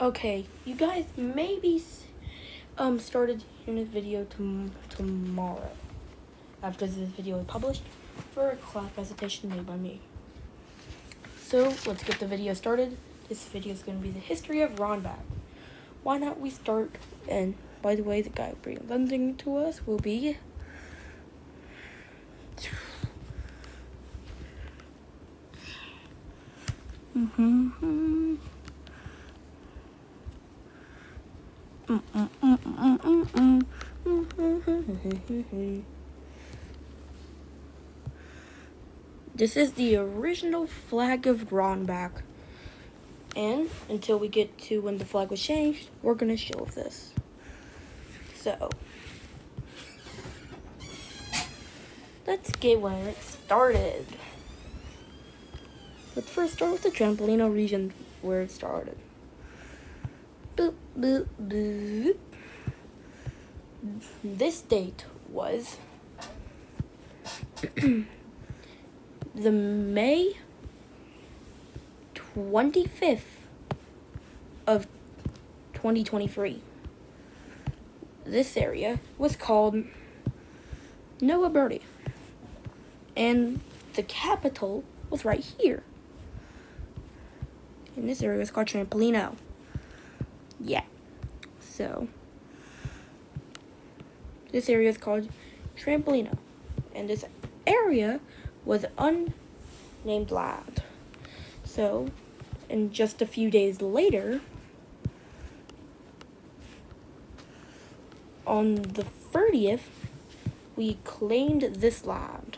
Okay, you guys maybe started seeing this video tomorrow after this video is published for a class presentation made by me. So let's get the video started. This video is going to be the history of RONBAC. Why not we start? And by the way, the guy presenting to us will be This is the original flag of RONBAC. And until we get to when the flag was changed, we're going to show this. So, let's get where it started. Let's first start with the Trampolino region where it started. Boop, boop, boop. This date was the May 25th of 2023. This area was called Noah Birdie, and the capital was right here. And this area is called Trampolino. Yeah. So this area is called Trampolino, and this area was unnamed land. So, and just a few days later, on the 30th, we claimed this land.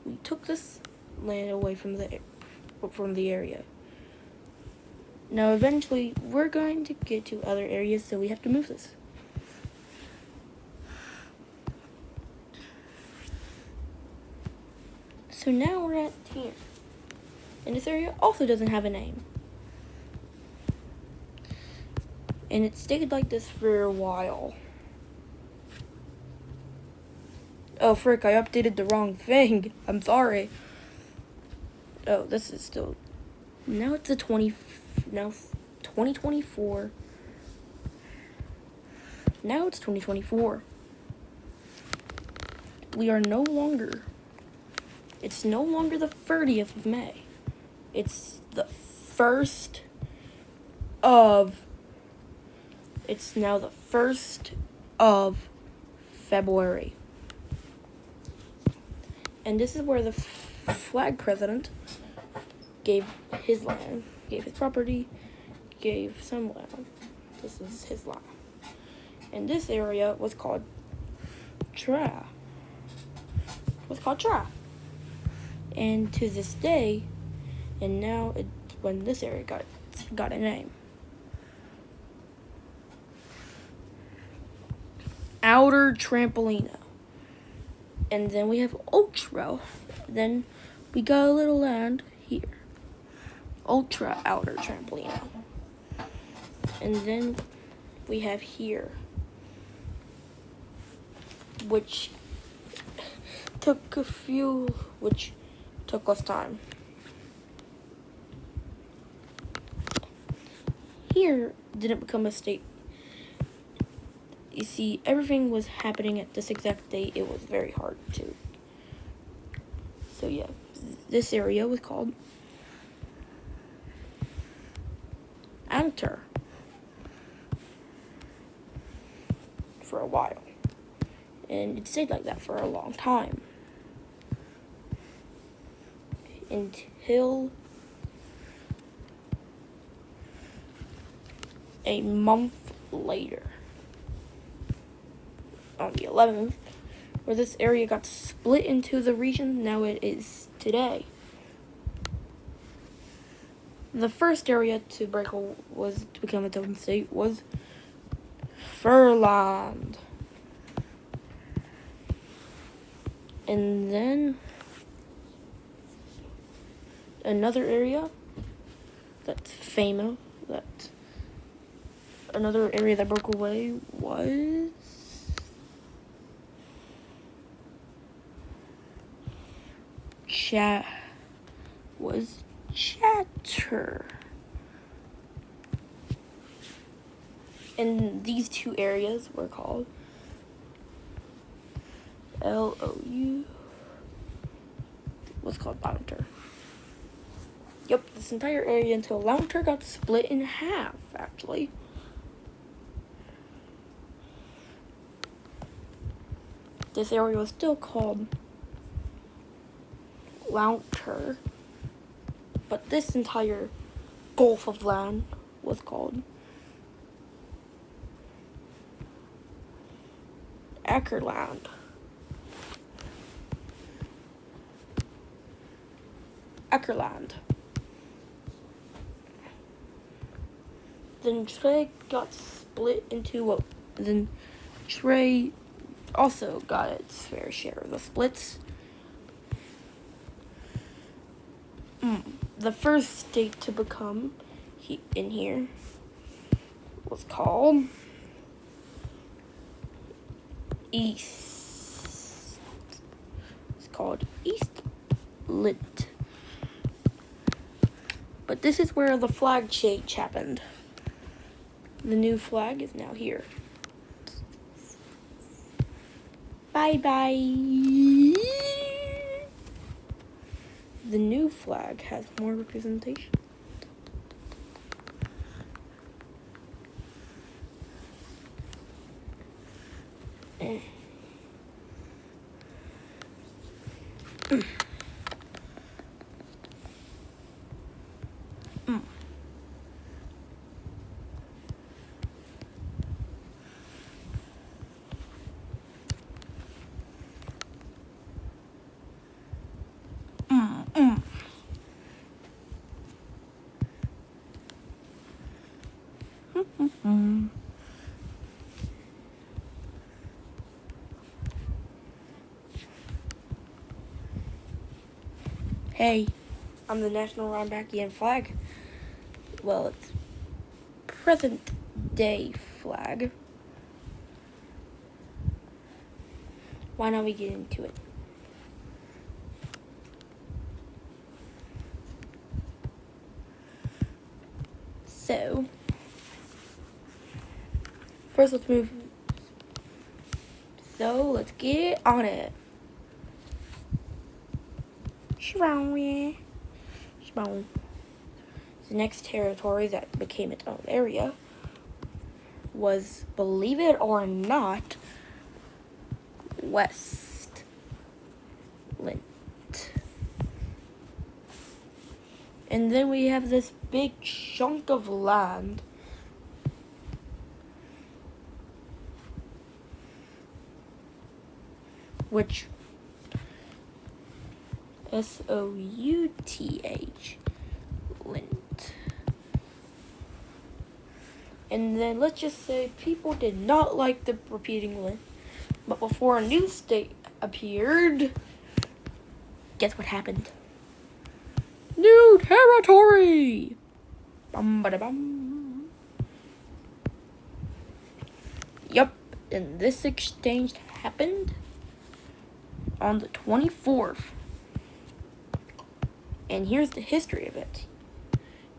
We took this land away from the area. Now, eventually, we're going to get to other areas, so we have to move this. So now we're at here. And this area also doesn't have a name. And it stayed like this for a while. Oh, frick, I updated the wrong thing. I'm sorry. Oh, this is still... Now it's the 2024. Now it's 2024. We are no longer... It's no longer the 30th of May. It's the 1st of... It's now the 1st of February. And this is where the flag president gave his land, gave his property, gave some land. This is his land. And this area was called Tra. And to this day, and now it's when this area got a name. Outer Trampolino. And then we have Ultra. Then we got a little land here. Ultra Outer Trampolino. And then we have here, which took less time. Here didn't become a state. You see, everything was happening at this exact date. It was very hard to. So yeah, this area was called Enter for a while. And it stayed like that for a long time. Until a month later, on the 11th, where this area got split into the region now it is today. The first area to become its own state was Furland. And then another area that's famous, another area that broke away was Chatter. And these two areas were called LOU was called Launter. Yep, this entire area until Launter got split in half, actually. This area was still called Launter, but this entire gulf of land was called Ackerland. Ackerland. Then Trey got split into what? Then Trey also got its fair share of the splits. The first state to become in here was called East. It's called Eastland. But this is where the flag change happened. The new flag is now here. Bye-bye. The new flag has more representation. Hey, I'm the National RONBAC flag. Well, it's present day flag. Why don't we get into it? So, first let's move. So, let's get on it. The next territory that became its own area was, believe it or not, Westland. And then we have this big chunk of land which South Lint. And then let's just say people did not like the repeating lint, but before a new state appeared, guess what happened? New territory! Bum ba da bum. Yup, and this exchange happened on the 24th. And here's the history of it.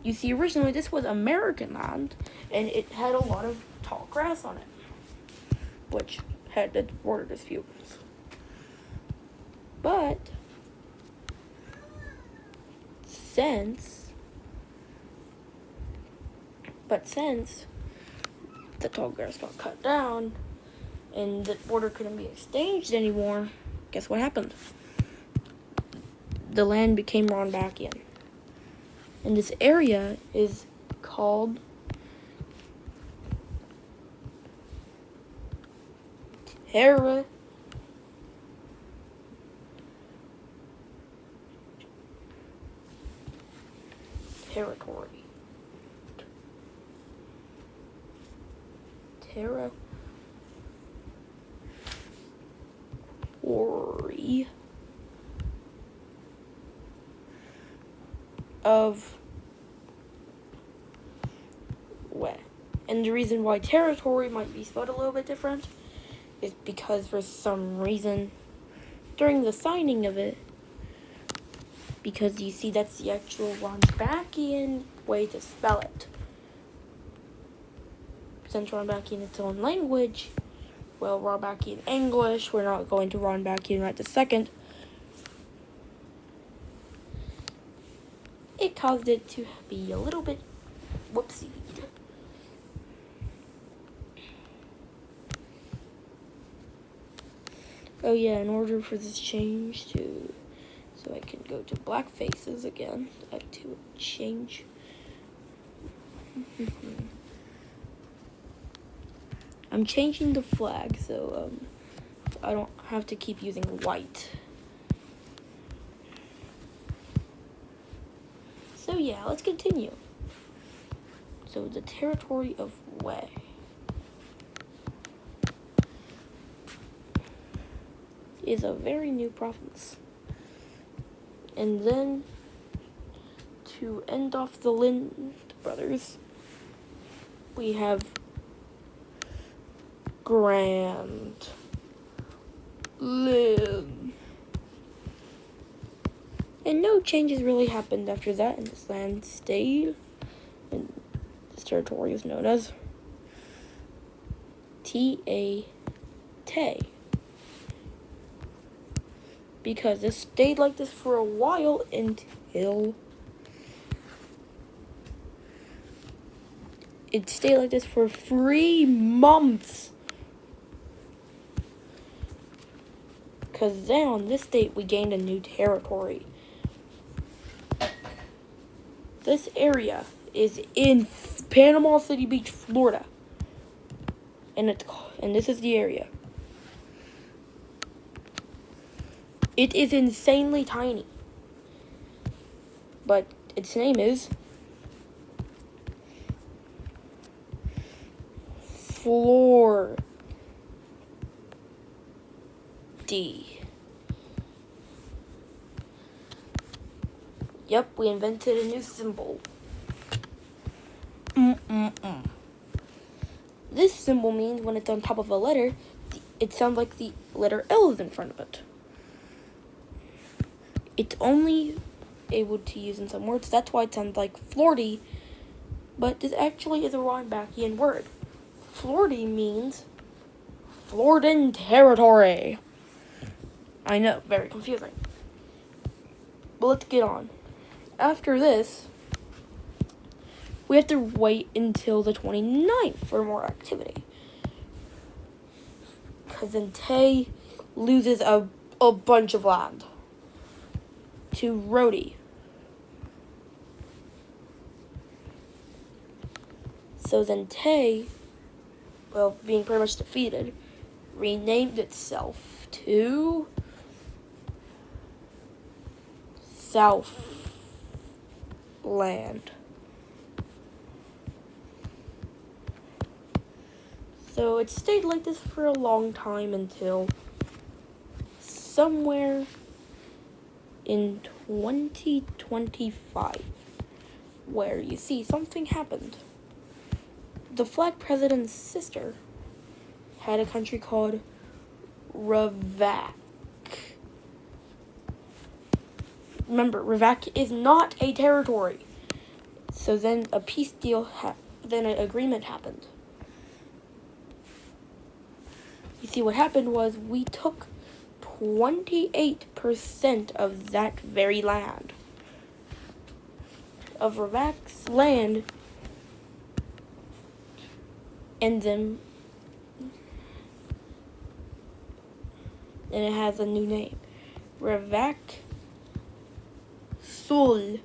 You see, originally this was American land, and it had a lot of tall grass on it, which had the border disputes. But since the tall grass got cut down and the border couldn't be exchanged anymore, guess what happened? The land became RONBAC. And this area is called territory. Of wet. And the reason why territory might be spelled a little bit different is because for some reason during the signing of it, because you see that's the actual RONBACian way to spell it. For since RONBAC its own language, well, RONBAC English, we're not going to RONBAC right this second. It caused it to be a little bit whoopsie. Oh yeah, in order for this change to, so I can go to black faces again, I have to change. I'm changing the flag, so I don't have to keep using white. So yeah, let's continue. So the territory of Wei is a very new province. And then, to end off the Lin brothers, we have Grand Lin. And no changes really happened after that, and this land stayed. And this territory is known as Ta. Because it stayed like this for a while until it stayed like this for 3 months. Because then on this date we gained a new territory. This area is in Panama City Beach, Florida. And this is the area. It is insanely tiny. But its name is Florida. Yep, we invented a new symbol. This symbol means when it's on top of a letter, it sounds like the letter L is in front of it. It's only able to use in some words. That's why it sounds like Flordy. But this actually is a RONBACian word. Flordy means Floridan territory. I know, very confusing. But let's get on. After this, we have to wait until the 29th for more activity. Because then Tay loses a bunch of land to Rhodey. So then Tay, well, being pretty much defeated, renamed itself to Southland. So it stayed like this for a long time until somewhere in 2025, where you see something happened. The flag president's sister had a country called RONBAC. Remember, RONBAC is not a territory. So then a peace deal, then an agreement happened. You see, what happened was we took 28% of that very land. Of RONBAC's land, and then it has a new name. RONBAC Solitude.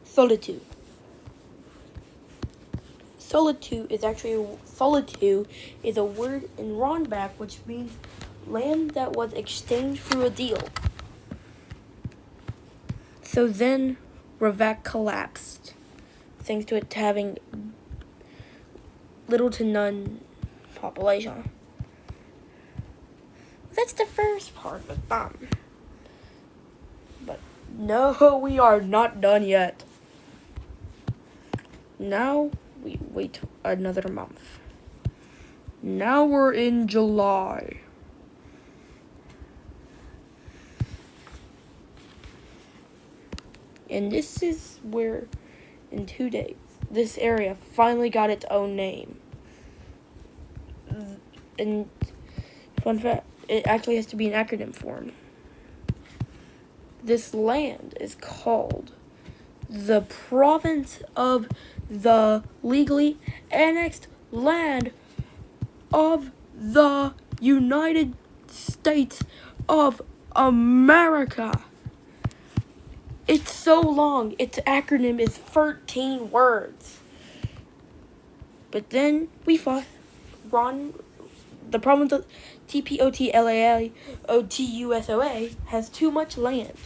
Solitude is a word in RONBAC which means land that was exchanged through a deal. So then RONBAC collapsed, thanks to it having little to none population. That's the first part of it done. But no, we are not done yet. Now we wait another month. Now we're in July. And this is where, in 2 days, this area finally got its own name. And fun fact, it actually has to be an acronym form. This land is called the province of the legally annexed land of the United States of America. It's so long. Its acronym is 13 words. But then we fought the province of TPOTLAOTUSOA has too much land.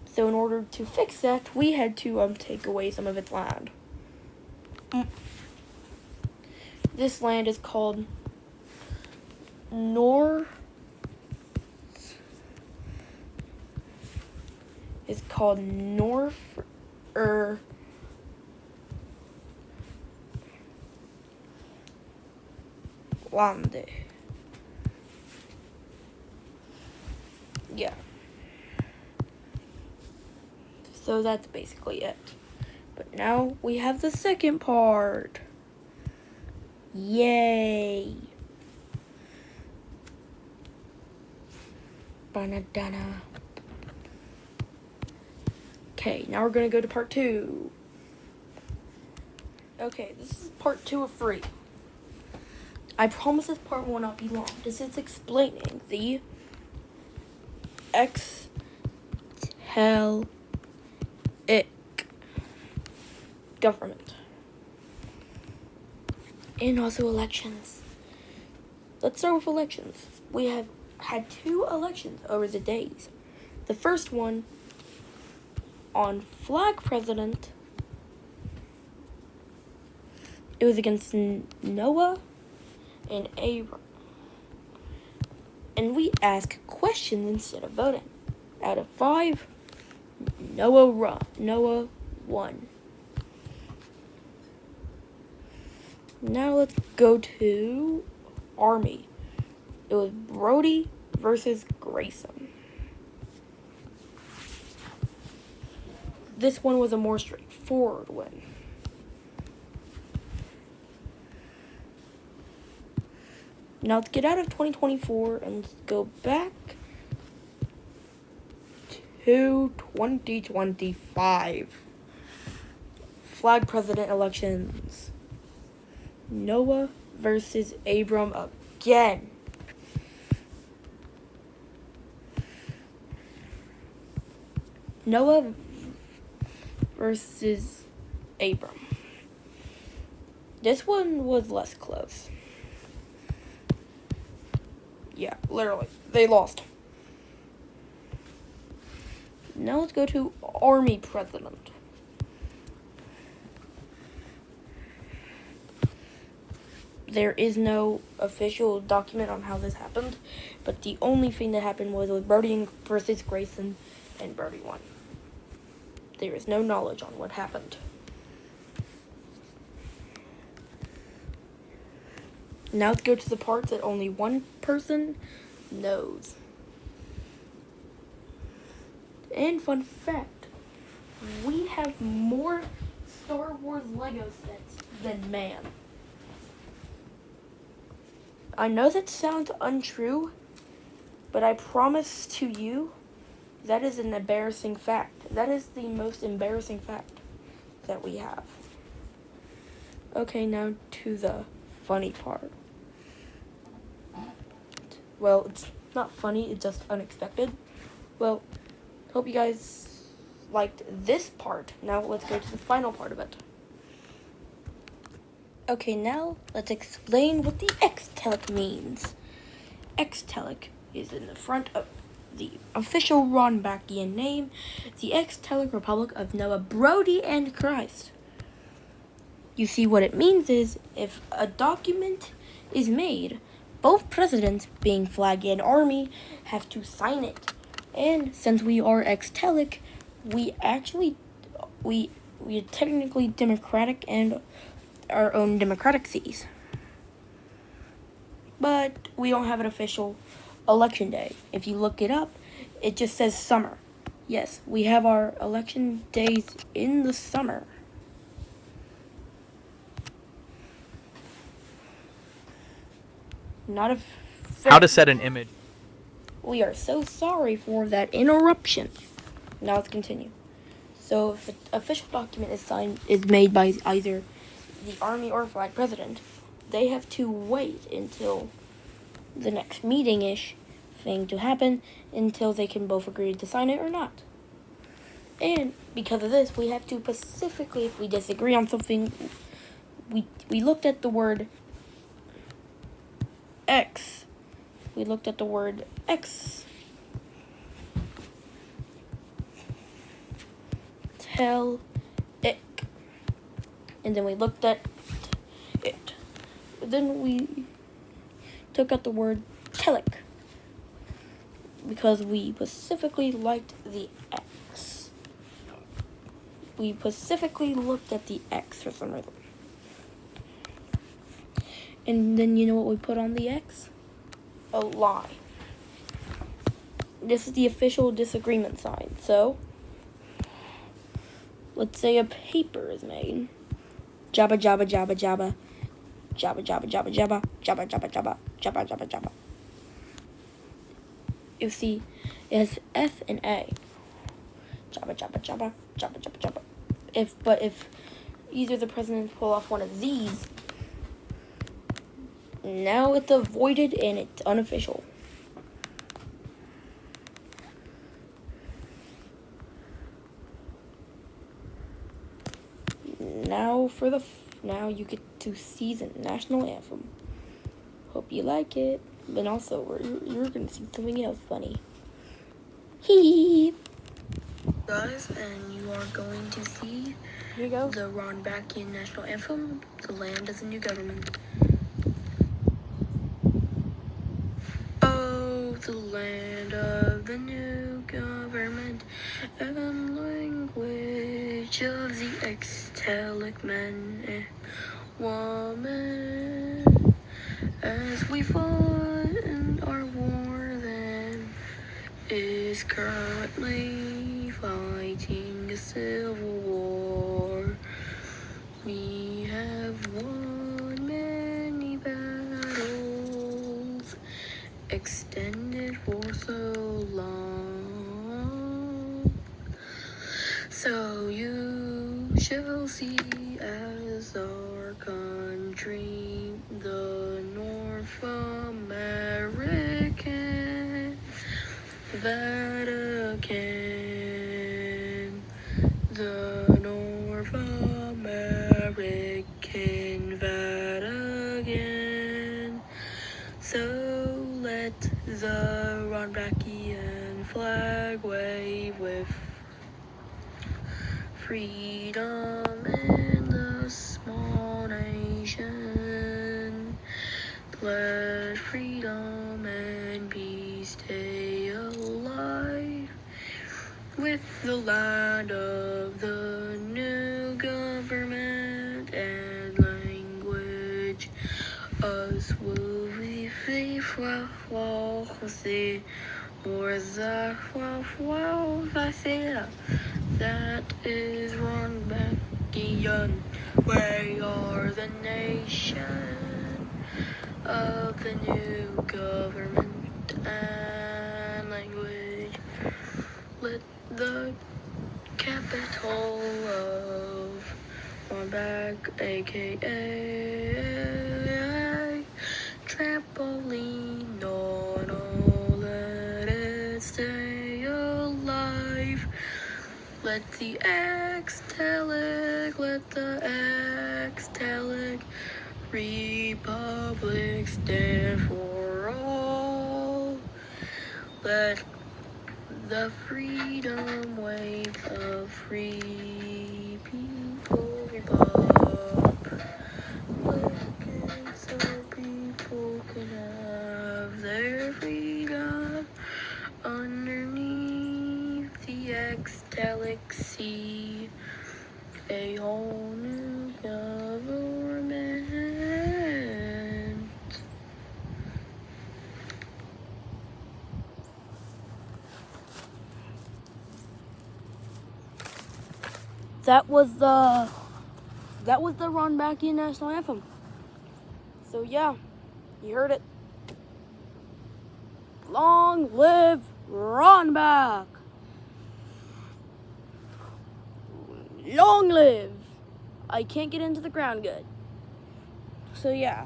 So in order to fix that, we had to take away some of its land. This land is called Norlande. Yeah. So that's basically it. But now we have the second part. Yay. Banadana. Okay, now we're going to go to part 2. Okay, this is part 2 of 3. I promise this part will not be long. This is explaining the extelic government. And also elections. Let's start with elections. We have had 2 elections over the days. The first one on flag president, it was against Noah and Abram. And we ask questions instead of voting. Out of 5, Noah won. Now let's go to Army. It was Brody versus Grayson. This one was a more straightforward win. Now let's get out of 2024 and go back to 2025. Flag president elections. Noah versus Abram again. Noah versus Abram. This one was less close. Yeah, literally. They lost. Now let's go to Army president. There is no official document on how this happened, but the only thing that happened was Brody versus Grayson, and Brody won. There is no knowledge on what happened. Now let's go to the part that only one person knows. And fun fact, we have more Star Wars Lego sets than man. I know that sounds untrue, but I promise to you, that is an embarrassing fact. That is the most embarrassing fact that we have. Okay, now to the funny part. Well, it's not funny, it's just unexpected. Well, hope you guys liked this part. Now let's go to the final part of it. Okay, now let's explain what the extelic means. Extelic is in the front of the official RONBACian name, the Extelic Republic of Noah, Brody, and Christ. You see, what it means is, if a document is made, both presidents, being flag and army, have to sign it. And since we are extelic, we are technically democratic and our own democracies. But we don't have an official election day. If you look it up, it just says summer. Yes, we have our election days in the summer. not a How to set an image. We are so sorry for that interruption. Now let's continue. So if an official document is made by either the Army or Flag President, they have to wait until the next meeting-ish thing to happen until they can both agree to sign it or not. And because of this, we have to specifically, if we disagree on something, we looked at the word X. We looked at the word X. Tell it. And then we looked at it. Then we took out the word telic because we specifically liked the X. We specifically looked at the X for some reason. And then you know what we put on the X? A lie. This is the official disagreement sign. So, let's say a paper is made. Jabba, jabba, jabba, jabba. Jabba, jabba, jabba, jabba. Jabba, jabba, jabba. Jabba, jabba, jabba. You see, it has F and A. Jabba, jabba, jabba. Jabba, jabba, jabba. If either the president pull off one of these, now it's avoided and it's unofficial. Now you get to see the national anthem. Hope you like it. But also, you're gonna see something else funny. Hee guys, and you are going to see Here you go. the RONBAC national anthem, "The Land of the New Government." Oh, the land of the new government and language of the extelic men and women, as we fought in our war then, is currently fighting a civil war. We have won many battles, extended for so long. So you shall see as our country, the North American Vatican, the North American Vatican. So let the RONBACian flag wave with freedom in the small nation. Let freedom and peace stay alive with the land of the new government and language. Us will be free, that is RONBACian. We are the nation of the new government and language. Let the capital of RONBAC, aka trampoline on all, let it stay alive. Let the extelic republic stand for all. Let the freedom wave of free people republic, so people can have their freedom underneath the extelic sea, a whole new government. That was the RONBACian national anthem. So yeah, you heard it. Long live RONBAC! Long live! I can't get into the ground good. So yeah,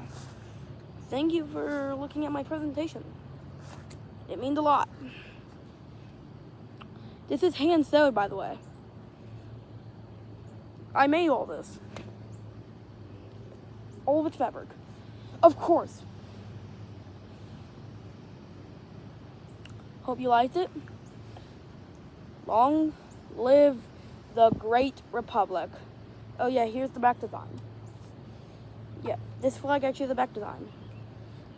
thank you for looking at my presentation. It means a lot. This is hand sewed, by the way. I made all this. All of its fabric. Of course. Hope you liked it. Long live the Great Republic. Oh yeah, here's the back design. Yeah, this flag actually has the back design.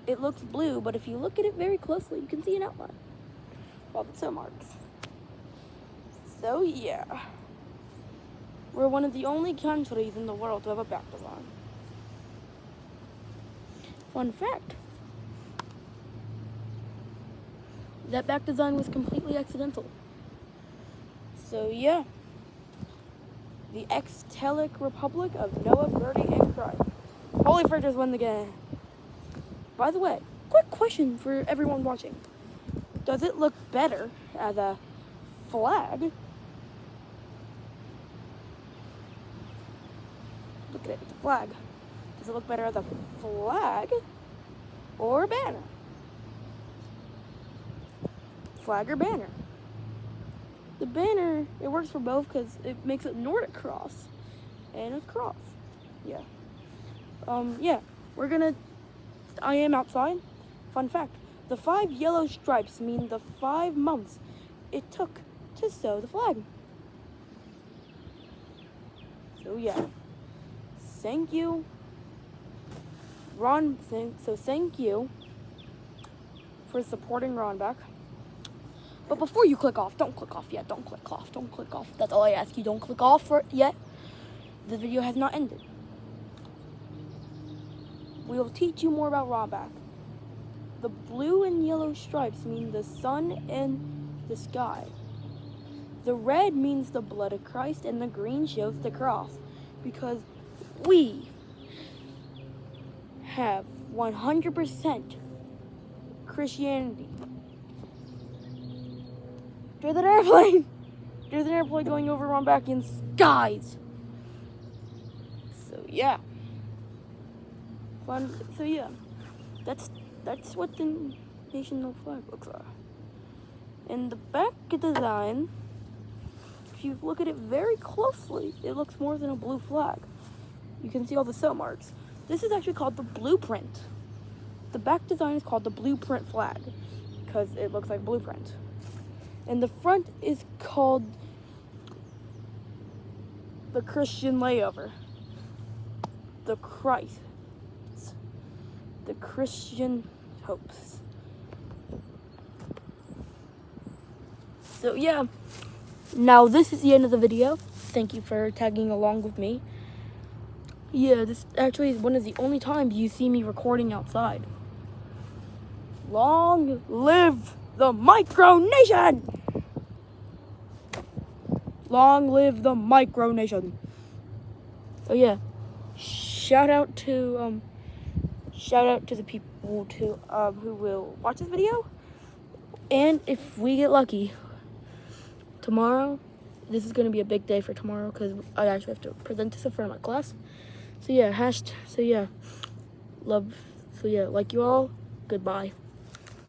It looks blue, but if you look at it very closely, you can see an outline. All the toe marks. So yeah. We're one of the only countries in the world to have a back design. Fun fact. That back design was completely accidental. So yeah. The Extelic Republic of Noah, Birdie, and Christ. Holy Fritters won the game. By the way, quick question for everyone watching. Does it look better as a flag? Look at it, it's a flag. Does it look better as a flag or a banner? Flag or banner? The banner, it works for both because it makes a Nordic cross. And it's cross. Yeah. Yeah. I am outside. Fun fact. The 5 yellow stripes mean the 5 months it took to sew the flag. So yeah. Thank you. Thank you for supporting RONBAC. But before you click off, don't click off yet. Don't click off. Don't click off. That's all I ask you. Don't click off yet. The video has not ended. We will teach you more about RONBAC. The blue and yellow stripes mean the sun and the sky. The red means the blood of Christ, and the green shows the cross. Because we have 100% Christianity. There's an airplane! There's an airplane going over RONBACian skies! So yeah. Fun. So yeah. That's what the national flag looks like. And the back design, if you look at it very closely, it looks more than a blue flag. You can see all the sew marks. This is actually called the blueprint. The back design is called the blueprint flag because it looks like a blueprint. And the front is called the Christian layover. The Christ. The Christian hopes. So yeah. Now this is the end of the video. Thank you for tagging along with me. Yeah, this actually is one of the only times you see me recording outside. Long live the micronation! Long live the micronation! So yeah, shout out to the people who will watch this video. And if we get lucky, tomorrow, this is gonna be a big day for tomorrow because I actually have to present this in front of my class. So yeah, like you all, goodbye.